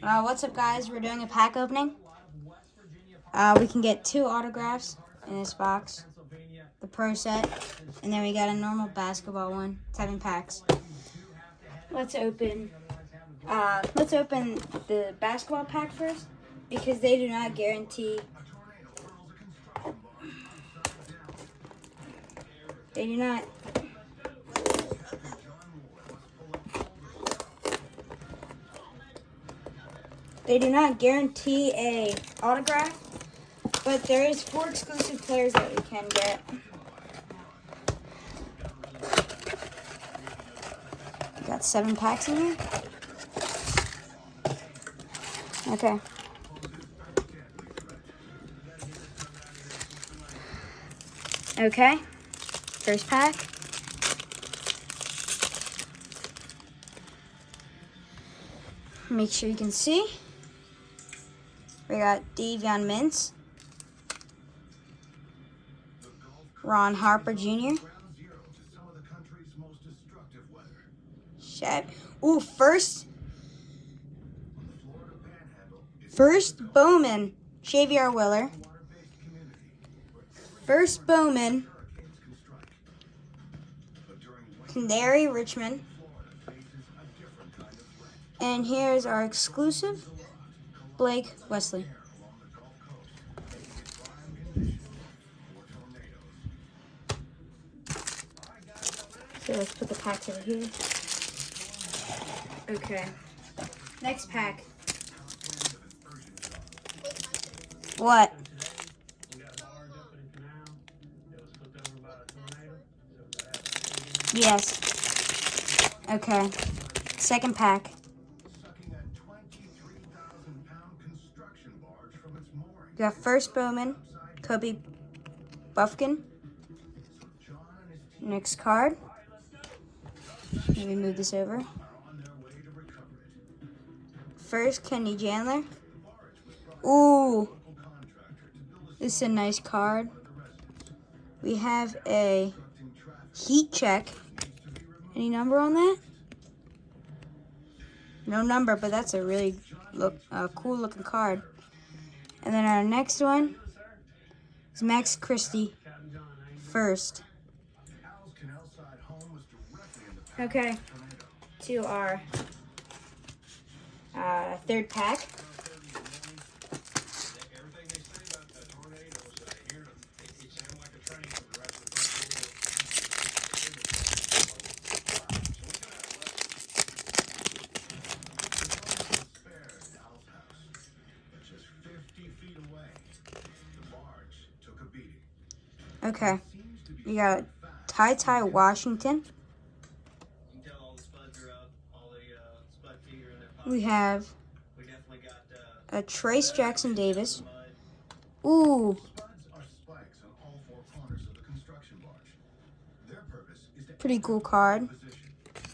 What's up, guys? We're doing a pack opening. We can get 2 autographs in this box, the pro set, and then we got a normal basketball one, 7 packs. Let's open the basketball pack first, because they do not guarantee. They do not. They do not guarantee a autograph, but there is 4 exclusive players that we can get. We got 7 packs in here. Okay. Okay. First pack. Make sure you can see. We got Davion Mintz, Ron Harper Jr., Shaq. Ooh, first Bowman, Xavier Willer. First Bowman, Canary Richmond. And here's our exclusive, Blake Wesley. So let's put the packs over here. Okay. Next pack. What? Yes. Okay. Second pack. We got first Bowman, Kobe Buffkin. Next card. Let me move this over. First, Kenny Chandler. Ooh. This is a nice card. We have a heat check. Any number on that? No number, but that's a really cool looking card. And then our next one is Max Christie, first. Okay, to our third pack. Okay, we got Ty Washington. We have a Trace Jackson Davis. Ooh. Pretty cool card.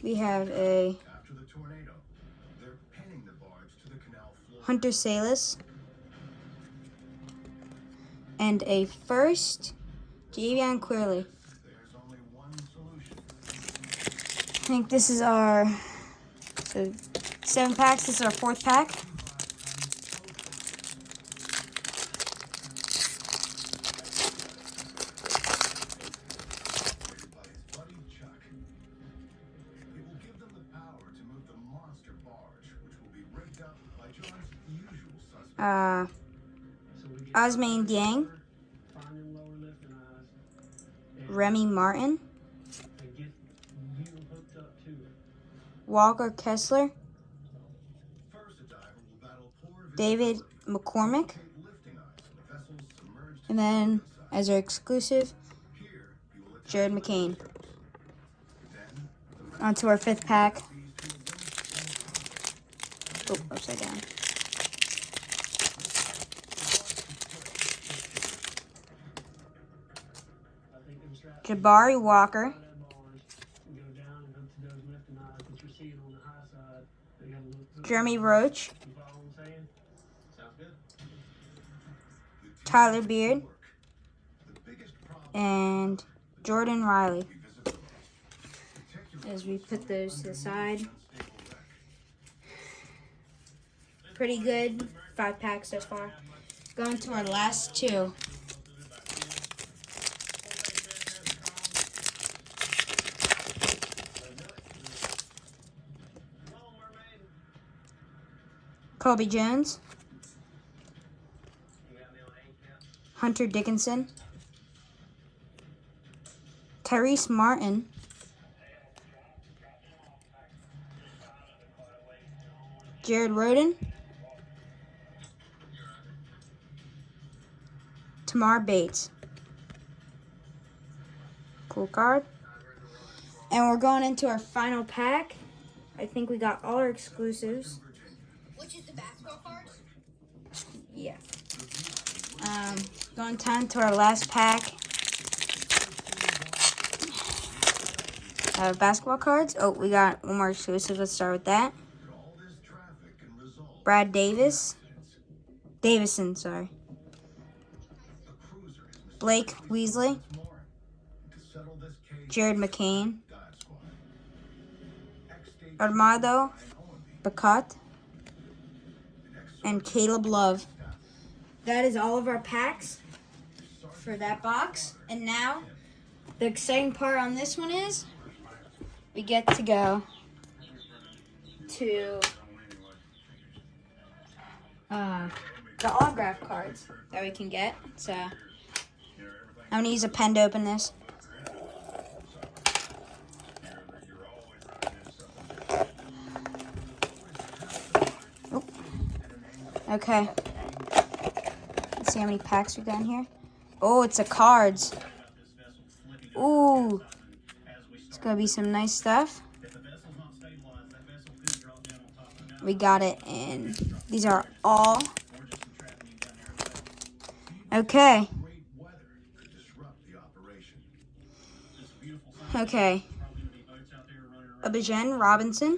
We have a Hunter Salas. And a first Javion Queerly. I think this is our 7 packs. This is our 4th pack. Osman Dieng, Remy Martin, Walker Kessler, David McCormick, and then as our exclusive, Jared McCain. On to our 5th pack. Oh, upside down. Jabari Walker, Jeremy Roach, Tyler Beard, and Jordan Riley. As we put those to the side. Pretty good. 5 packs so far. Going to our last 2. Colby Jones. Hunter Dickinson. Tyrese Martin. Jared Roden. Tamar Bates. Cool card. And we're going into our final pack. I think we got all our exclusives. Which is the basketball cards? Yeah. Going down to our last pack. Basketball cards. Oh, we got one more exclusive. Let's start with that. Brad Davison, sorry. Blake Weasley. Jared McCain. Armando Bacot. And Caleb Love. That is all of our packs for that box. And now, the exciting part on this one is we get to go to the autograph cards that we can get. So I'm gonna use a pen to open this. Oh. Okay. Let's see how many packs we got in here. Oh, it's a cards. Ooh. It's gonna be some nice stuff. We got it in. These are all. Okay. Okay. Abijan Robinson.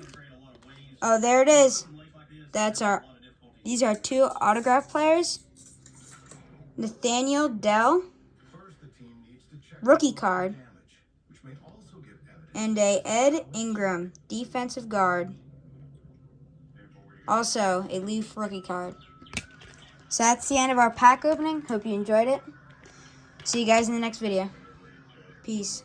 Oh, there it is. These are 2 autograph players. Nathaniel Dell. Rookie card. And a Ed Ingram, defensive guard. Also, a Leaf rookie card. So that's the end of our pack opening. Hope you enjoyed it. See you guys in the next video. Peace.